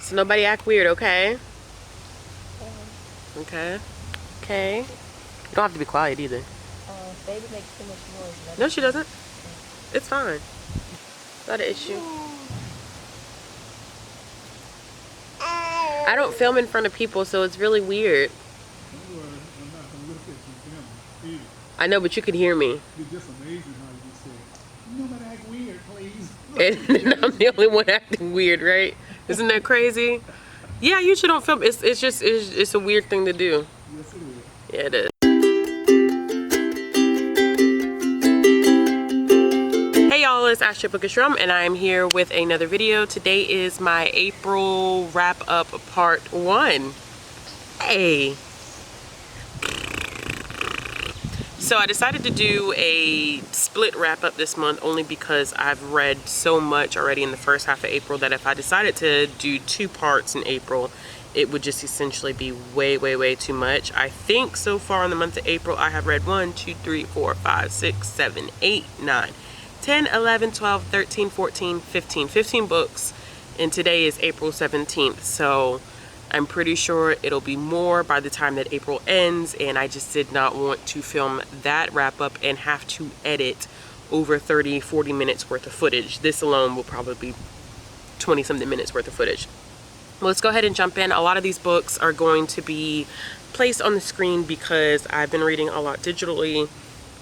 So nobody act weird, okay? Okay. Okay. You don't have to be quiet either. Baby makes too much noise. No, she doesn't. It's fine. Not an issue. I don't film in front of people, so it's really weird. I know, but you can hear me. It's just amazing how you just said, nobody act weird, please. And I'm the only one acting weird, right? Isn't that crazy? Yeah, you usually don't film. It's a weird thing to do. Yes, it is. Yeah, it is. Hey y'all, it's Ashley Bookishrum, and I'm here with another video. Today is my April wrap-up part 1. Hey. So I decided to do a split wrap-up this month only because I've read so much already in the first half of April that if I decided to do 2 parts in April, it would just essentially be way too much. I think so far in the month of April I have read 1, 2, 3, 4, 5, 6, 7, 8, 9, 10, 11, 12, 13, 14, 15 books, and today is April 17th, so I'm pretty sure it'll be more by the time that April ends, and I just did not want to film that wrap up and have to edit over 30-40 minutes worth of footage. This alone will probably be 20-something minutes worth of footage. Well, let's go ahead and jump in. A lot of these books are going to be placed on the screen because I've been reading a lot digitally.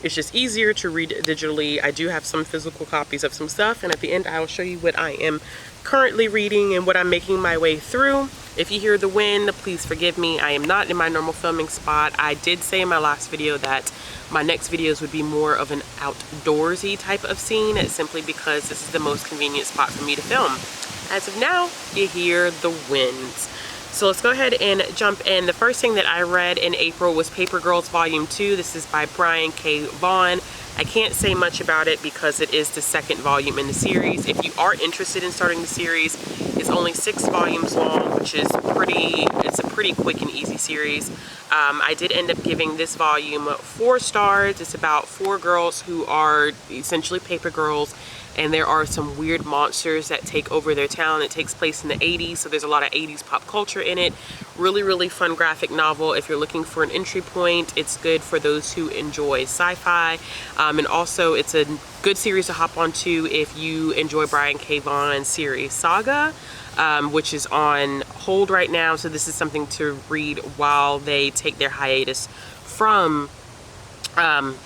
It's just easier to read digitally. I do have some physical copies of some stuff, and at the end I will show you what I am currently reading and what I'm making my way through. If you hear the wind, please forgive me. I am not in my normal filming spot. I did say in my last video that my next videos would be more of an outdoorsy type of scene, simply because this is the most convenient spot for me to film. As of now, you hear the winds. So let's go ahead and jump in. The first thing that I read in April was Paper Girls Volume 2. This is by Brian K. Vaughan. I can't say much about it because it is the 2nd volume in the series. If you are interested in starting the series, it's only 6 volumes long, which is it's a pretty quick and easy series. I did end up giving this volume 4 stars. It's about 4 girls who are essentially paper girls, and there are some weird monsters that take over their town. It takes place in the 80s, so there's a lot of 80s pop culture in it. Really fun graphic novel. If you're looking for an entry point, it's good for those who enjoy sci-fi. And also, it's a good series to hop onto if you enjoy Brian K. Vaughan's series Saga, which is on hold right now. So this is something to read while they take their hiatus from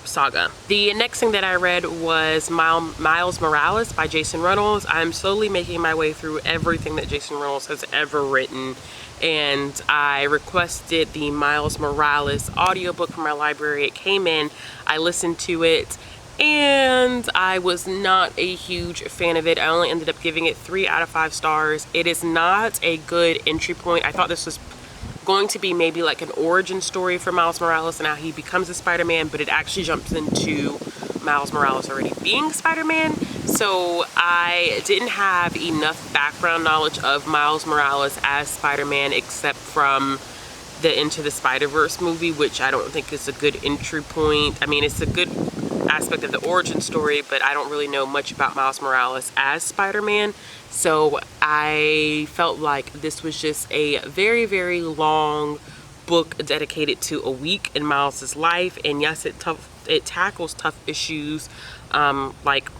Saga. The next thing that I read was Miles Morales by Jason Reynolds. I'm slowly making my way through everything that Jason Reynolds has ever written, and I requested the Miles Morales audiobook from my library. It came in, I listened to it, and I was not a huge fan of it. I only ended up giving it 3 out of 5 stars. It is not a good entry point. I thought this was going to be maybe like an origin story for Miles Morales and how he becomes a Spider-Man, but it actually jumps into Miles Morales already being Spider-Man. So I didn't have enough background knowledge of Miles Morales as Spider-Man except from the Into the Spider-Verse movie, which I don't think is a good entry point. I mean, it's a good aspect of the origin story, but I don't really know much about Miles Morales as Spider-Man. So I felt like this was just a very long book dedicated to a week in Miles's life. And yes, it tackles tough issues like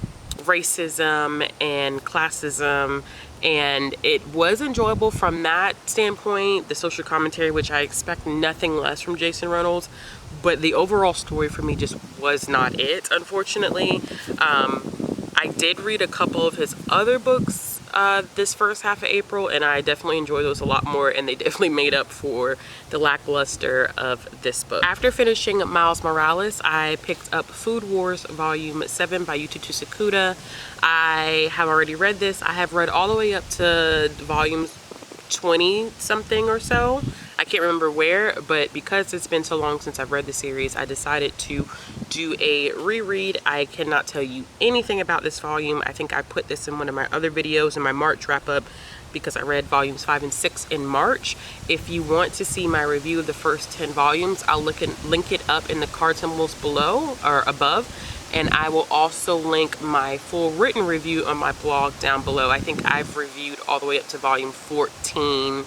racism and classism, and it was enjoyable from that standpoint. The social commentary, which I expect nothing less from Jason Reynolds, but the overall story for me just was not it, unfortunately. I did read a couple of his other books this first half of April, and I definitely enjoyed those a lot more, and they definitely made up for the lackluster of this book. After finishing Miles Morales, I picked up Food Wars Volume 7 by Yututu Sakuda. I have already read this. I have read all the way up to volumes 20 something or so. I can't remember where, but because it's been so long since I've read the series, I decided to do a reread. I cannot tell you anything about this volume. I think I put this in one of my other videos in my March wrap up because I read volumes 5 and 6 in March. If you want to see my review of the first 10 volumes, I'll link it up in the card symbols below or above. and I will also link my full written review on my blog down below. I think I've reviewed all the way up to volume 14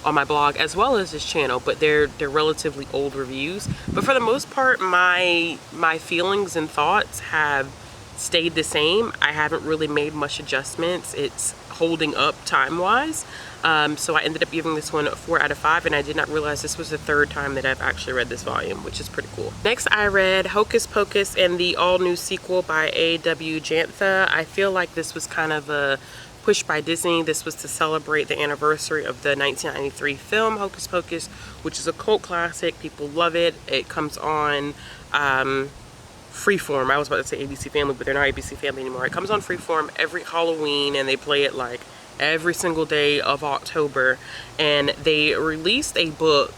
on my blog as well as this channel, but they're relatively old reviews. But for the most part, my feelings and thoughts have stayed the same. I haven't really made much adjustments. It's holding up time-wise. So I ended up giving this one a 4 out of 5, and I did not realize this was the third time that I've actually read this volume, which is pretty cool. Next, I read Hocus Pocus and the all-new sequel by A.W. Jantha. I feel like this was kind of a push by Disney. This was to celebrate the anniversary of the 1993 film Hocus Pocus, which is a cult classic. People love it. It comes on Freeform. I was about to say ABC Family, but they're not ABC Family anymore. It comes on Freeform every Halloween, and they play it like every single day of October. And they released a book,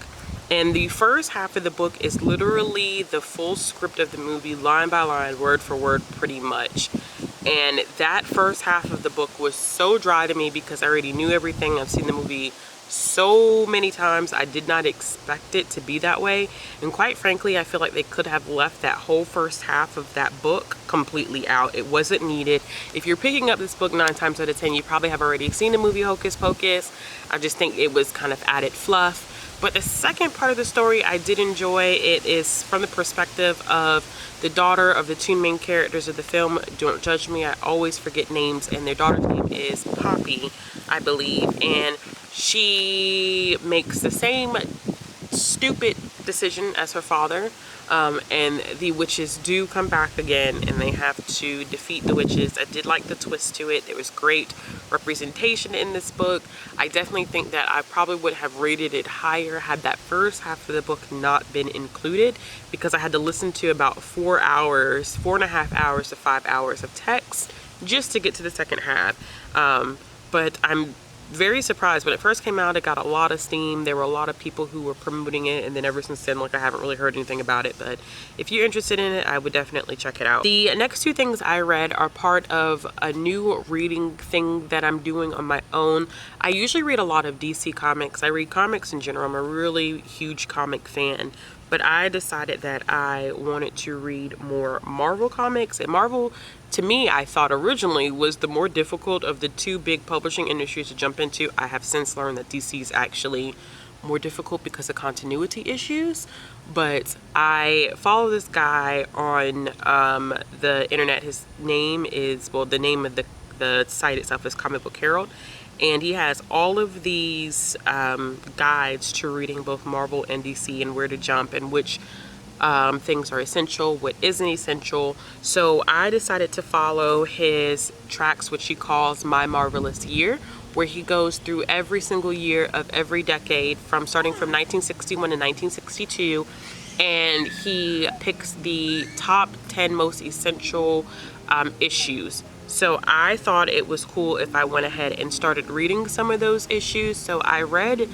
and the first half of the book is literally the full script of the movie, line by line, word for word, pretty much. And that first half of the book was so dry to me because I already knew everything. I've seen the movie so many times. I did not expect it to be that way. And quite frankly, I feel like they could have left that whole first half of that book completely out. It wasn't needed. If you're picking up this book 9 times out of 10, you probably have already seen the movie Hocus Pocus. I just think it was kind of added fluff. But the second part of the story I did enjoy. It is from the perspective of the daughter of the 2 main characters of the film. Don't judge me, I always forget names, and their daughter's name is Poppy, I believe. And she makes the same stupid decision as her father, and the witches do come back again, and they have to defeat the witches. I did like the twist to it. There was great representation in this book. I definitely think that I probably would have rated it higher had that first half of the book not been included, because I had to listen to about 4.5 hours to 5 hours of text just to get to the second half. But I'm very surprised. When it first came out, it got a lot of steam. There were a lot of people who were promoting it, and then ever since then, like, I haven't really heard anything about it. But if you're interested in it, I would definitely check it out. The next 2 things I read are part of a new reading thing that I'm doing on my own. I usually read a lot of DC comics. I read comics in general. I'm a really huge comic fan. But I decided that I wanted to read more Marvel comics. And Marvel, to me, I thought originally was the more difficult of the 2 big publishing industries to jump into. I have since learned that DC is actually more difficult because of continuity issues. But I follow this guy on the internet. His name is, well, the name of the site itself is Comic Book Herald. And he has all of these guides to reading both Marvel and DC, and where to jump, and which things are essential, what isn't essential. So I decided to follow his tracks, which he calls My Marvelous Year, where he goes through every single year of every decade, from starting from 1961 to 1962, and he picks the top 10 most essential issues. So I thought it was cool if I went ahead and started reading some of those issues. So I read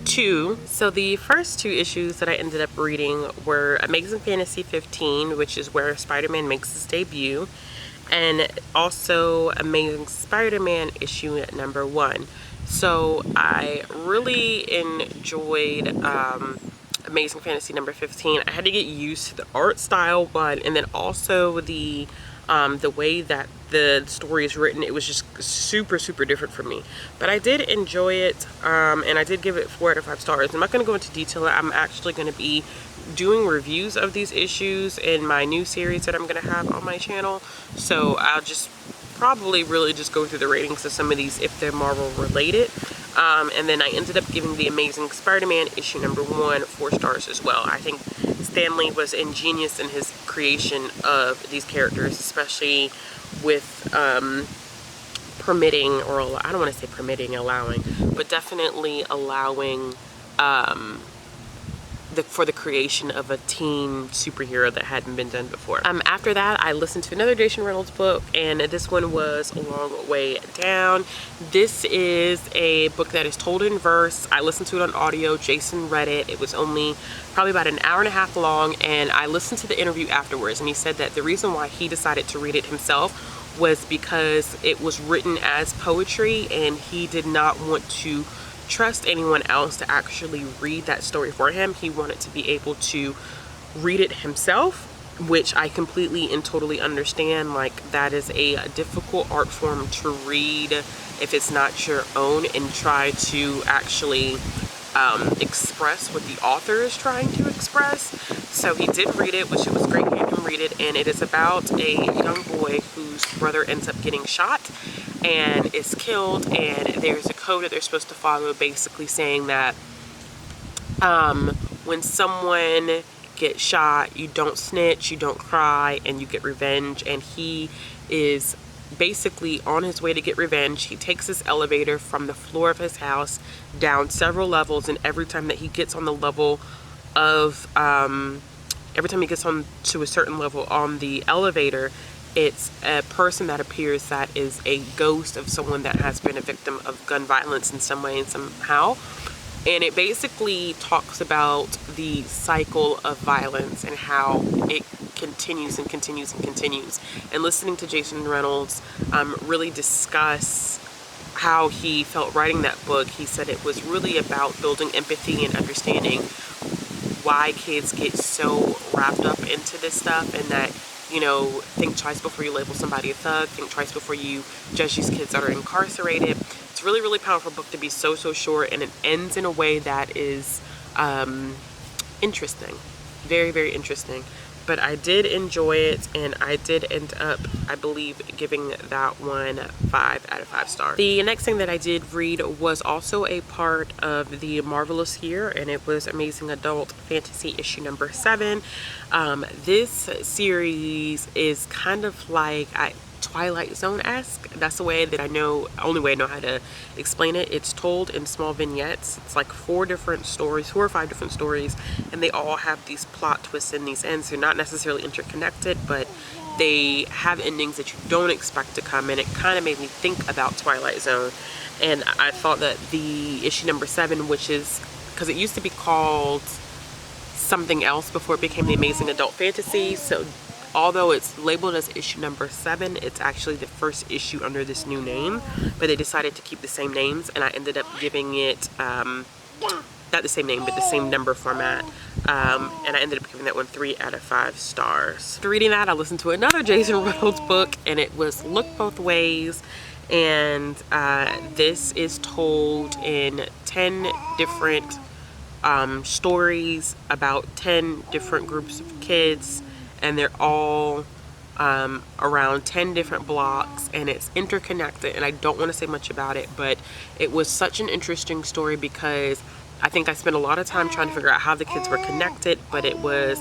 2. So the first 2 issues that I ended up reading were Amazing Fantasy 15, which is where Spider-Man makes his debut, and also Amazing Spider-Man issue number 1. So I really enjoyed Amazing Fantasy number 15. I had to get used to the art style, but and then also the way that the story is written. It was just super different for me, but I did enjoy it, and I did give it 4 out of 5 stars. I'm not going to go into detail. I'm actually going to be doing reviews of these issues in my new series that I'm going to have on my channel, so I'll just probably really just go through the ratings of some of these if they're Marvel related. And then I ended up giving the Amazing Spider-Man issue number 1 4 stars as well. I think Stan Lee was ingenious in his creation of these characters, especially with permitting, or I don't want to say permitting, allowing, but definitely allowing for the creation of a teen superhero that hadn't been done before. After that, I listened to another Jason Reynolds book, and this one was A Long Way Down. This is a book that is told in verse. I listened to it on audio. Jason read it. It was only probably about an hour and a half long, and I listened to the interview afterwards, and he said that the reason why he decided to read it himself was because it was written as poetry, and he did not want to trust anyone else to actually read that story for him. He wanted to be able to read it himself which I completely and totally understand. Like, that is a difficult art form to read if it's not your own, and try to actually express what the author is trying to express. So he did read it, which it was great to him read it, and it is about a young boy whose brother ends up getting shot and is killed, and there's a code that they're supposed to follow, basically saying that when someone gets shot, you don't snitch, you don't cry, and you get revenge. And he is basically on his way to get revenge. He takes this elevator from the floor of his house down several levels, and every time that he gets on the level of every time he gets on to a certain level on the elevator, it's a person that appears that is a ghost of someone that has been a victim of gun violence in some way and somehow. And it basically talks about the cycle of violence and how it continues and continues and continues. And listening to Jason Reynolds really discuss how he felt writing that book, he said it was really about building empathy and understanding why kids get so wrapped up into this stuff, and that, you know, think twice before you label somebody a thug, think twice before you judge these kids that are incarcerated. It's a really, really powerful book to be so short, and it ends in a way that is interesting. Very, very interesting. But I did enjoy it, and I did end up, I believe, giving that one 5 out of 5 stars. The next thing that I did read was also a part of the Marvelous Year, and it was Amazing Adult Fantasy issue number 7. This series is kind of like Twilight Zone-esque. That's the way that I know, only way I know how to explain it. It's told in small vignettes. It's like 4 or 5 different stories, and they all have these plot twists and these ends. They're not necessarily interconnected, but they have endings that you don't expect to come, and it kind of made me think about Twilight Zone. And I thought that the issue number 7, which is, because it used to be called something else before it became the Amazing Adult Fantasy, so although it's labeled as issue number 7, it's actually the first issue under this new name, but they decided to keep the same names, and I ended up giving it, not the same name, but the same number format, and I ended up giving that one 3 out of 5 stars. After reading that, I listened to another Jason Reynolds book, and it was Look Both Ways, and this is told in 10 different stories about 10 different groups of kids, and they're all around 10 different blocks, and it's interconnected, and I don't want to say much about it, but it was such an interesting story because I think I spent a lot of time trying to figure out how the kids were connected, but it was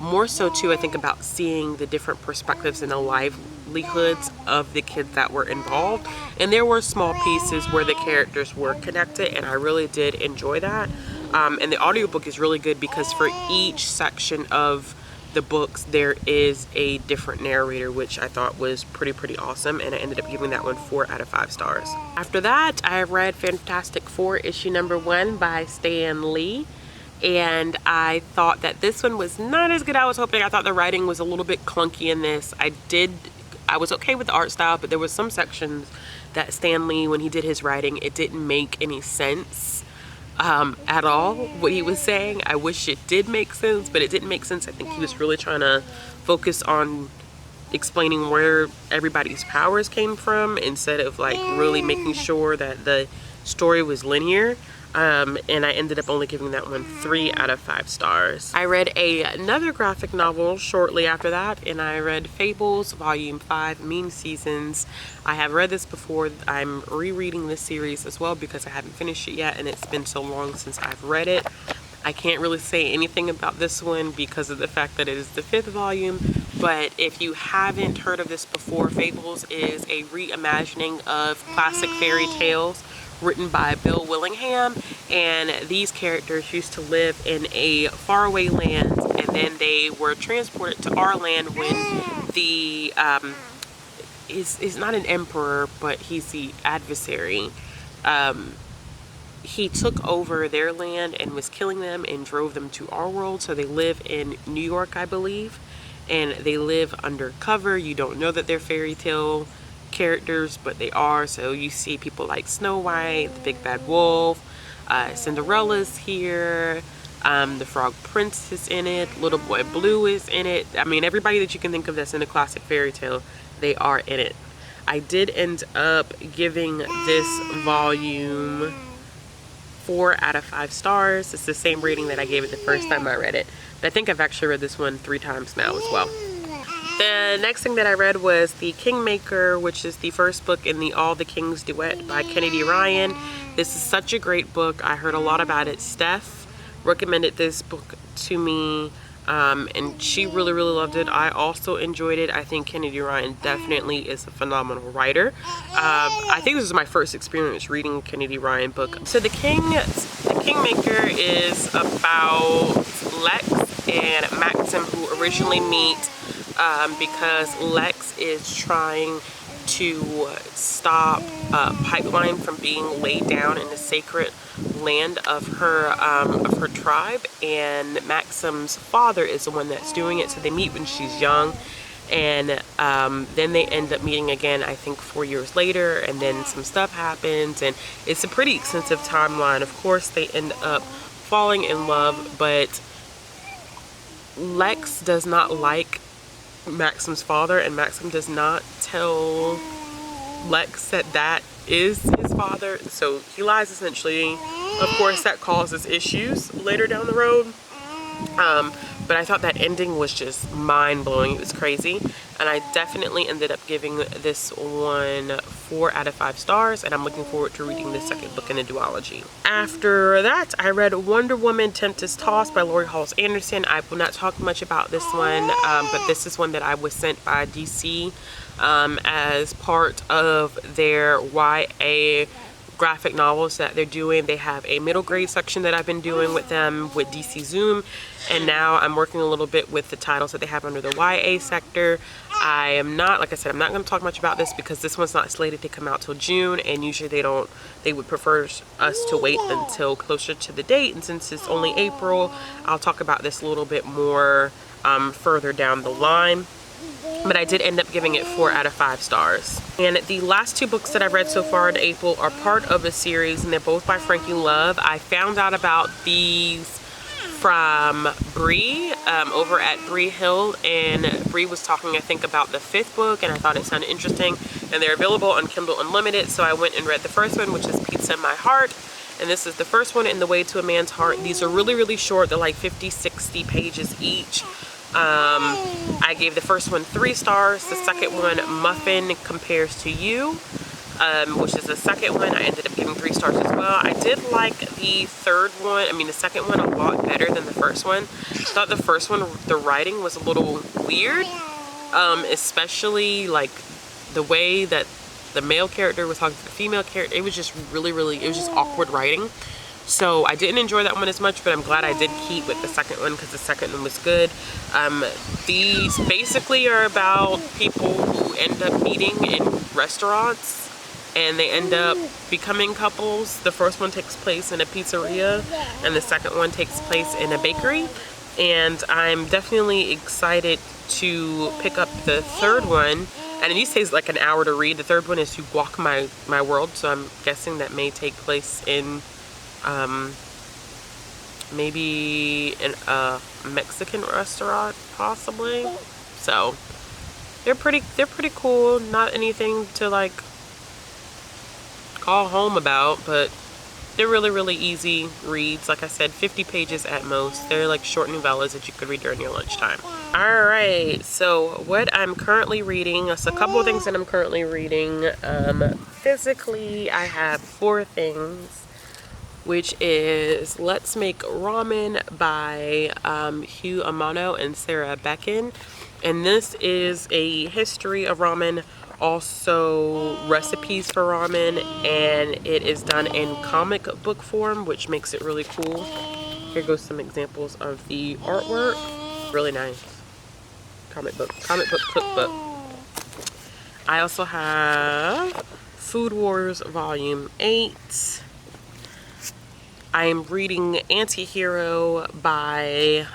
more so too, I think, about seeing the different perspectives and the livelihoods of the kids that were involved. And there were small pieces where the characters were connected, and I really did enjoy that. And the audiobook is really good because for each section of the books there is a different narrator, which I thought was pretty awesome, and I ended up giving that one 4 out of 5 stars. After that, I read Fantastic Four issue number 1 by Stan Lee, and I thought that this one was not as good as I was hoping. I thought the writing was a little bit clunky in this. I was okay with the art style, but there was some sections that Stan Lee, when he did his writing, it didn't make any sense at all, what he was saying. I wish it did make sense, but it didn't make sense. I think he was really trying to focus on explaining where everybody's powers came from instead of like really making sure that the story was linear. And I ended up only giving that one 3 out of 5 stars. I read another graphic novel shortly after that, and I read Fables Volume 5, Mean Seasons. I have read this before. I'm rereading this series as well because I haven't finished it yet, and it's been so long since I've read it. I can't really say anything about this one because of the fact that it is the 5th volume, but if you haven't heard of this before, Fables is a reimagining of classic fairy tales written by Bill Willingham, and these characters used to live in a faraway land, and then they were transported to our land when the is not an emperor, but he's the adversary. He took over their land and was killing them and drove them to our world. So they live in New York, I believe, and they live undercover. You don't know that they're fairy tale characters, but they are. So you see people like Snow White, the Big Bad Wolf, Cinderella's here, The Frog Prince is in it. Little Boy Blue is in it. I mean, everybody that you can think of that's in a classic fairy tale, they are in it. I did end up giving this volume 4 out of 5 stars. It's the same rating that I gave it the first time I read it. But I think I've actually read this one 3 times now as well. The next thing that I read was The Kingmaker, which is the first book in the All the Kings duet by Kennedy Ryan. This is such a great book. I heard a lot about it. Steph recommended this book to me, and she really loved it. I also enjoyed it. I think Kennedy Ryan definitely is a phenomenal writer. I think this is my first experience reading a Kennedy Ryan book. So The Kingmaker is about Lex and Maxim, who originally meet because Lex is trying to stop a pipeline from being laid down in the sacred land of her tribe, and Maxim's father is the one that's doing it. So they meet when she's young, and then they end up meeting again, I think 4 years later, and then some stuff happens, and it's a pretty extensive timeline. Of course, they end up falling in love, but Lex does not like Maxim's father, and Maxim does not tell Lex that that is his father, so he lies essentially. Of course, that causes issues later down the road, but I thought that ending was just mind-blowing. It was crazy, and I definitely ended up giving this one 4 out of 5 stars, and I'm looking forward to reading the second book in the duology. After that, I read Wonder Woman Tempest Tossed by Lori Halls Anderson. I will not talk much about this one, but this is one that I was sent by DC as part of their YA graphic novels that they're doing. They have a middle grade section that I've been doing with them with DC Zoom, and now I'm working a little bit with the titles that they have under the YA sector. I am not, like I said, I'm not going to talk much about this because this one's not slated to come out till June, and usually they would prefer us to wait until closer to the date, and since it's only April, I'll talk about this a little bit more further down the line. But I did end up giving it 4 out of 5 stars. And the last 2 books that I've read so far in April are part of a series, and they're both by Frankie Love. I found out about these from Bree over at Bree Hill, and Bree was talking, I think, about the 5th book, and I thought it sounded interesting, and they're available on Kindle Unlimited. So I went and read the first one, which is Pizza in My Heart, and this is the first one in The Way to a Man's Heart. These are really short. They're like 50-60 pages each. I gave the first one 3 stars. The second one, Muffin Compares to You, which is the second one, I ended up giving 3 stars as well. I did like the second one a lot better than the first one. I thought the first one, the writing was a little weird, especially like the way that the male character was talking to the female character. It was just it was just awkward writing. So I didn't enjoy that one as much, but I'm glad I did keep with the second one because the second one was good. These basically are about people who end up meeting in restaurants and they end up becoming couples. The first one takes place in a pizzeria and the second one takes place in a bakery. And I'm definitely excited to pick up the third one. And these takes like an hour to read. The third one is To Walk My World, so I'm guessing that may take place in maybe in a Mexican restaurant, possibly. So they're pretty cool. Not anything to like call home about, but they're really easy reads. Like I said, 50 pages at most. They're like short novellas that you could read during your lunchtime. All right, so what I'm currently reading, so a couple of things that I'm currently reading. Physically, I have 4 things, which is Let's Make Ramen by Hugh Amano and Sarah Becken. And this is a history of ramen, also recipes for ramen, and it is done in comic book form, which makes it really cool. Here goes some examples of the artwork. Really nice. Comic book cookbook. I also have Food Wars Volume 8. I am reading Anti-Hero by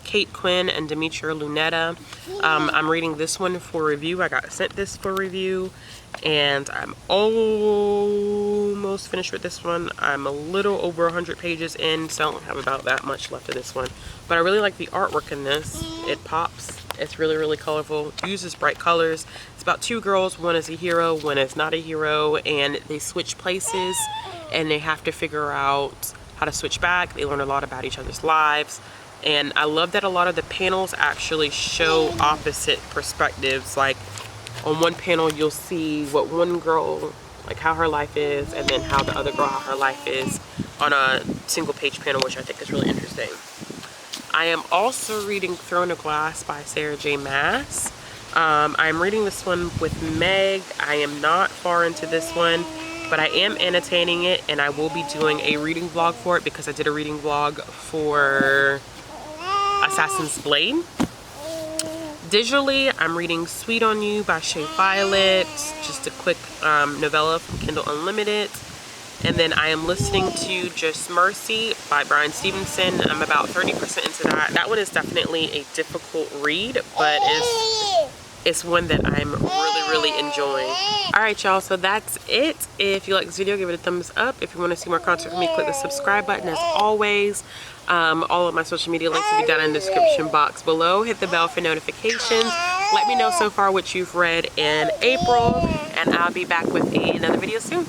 Kate Quinn and Demetria Lunetta. I'm reading this one for review. I got sent this for review, and I'm almost finished with this one. I'm a little over 100 pages in, so I don't have about that much left of this one. But I really like the artwork in this. It pops. It's really, really colorful. Uses bright colors. It's about two girls. One is a hero, one is not a hero, and they switch places, and they have to figure out how to switch back. They learn a lot about each other's lives. And I love that a lot of the panels actually show opposite perspectives. Like on one panel, you'll see what one girl, like how her life is, and then how the other girl, how her life is on a single page panel, which I think is really interesting. I am also reading Throne of Glass by Sarah J. Maas. I'm reading this one with Meg. I am not far into this one, but I am annotating it, and I will be doing a reading vlog for it because I did a reading vlog for Assassin's Blade. Digitally, I'm reading Sweet on You by Shea Violet, just a quick novella from Kindle Unlimited. And then I am listening to Just Mercy by Brian Stevenson. I'm about 30% into that. That one is definitely a difficult read, but it's one that I'm really enjoying. Alright y'all, so that's it. If you like this video, give it a thumbs up. If you want to see more content from me, click the subscribe button as always. All of my social media links will be down in the description box below. Hit the bell for notifications. Let me know so far what you've read in April, and I'll be back with another video soon.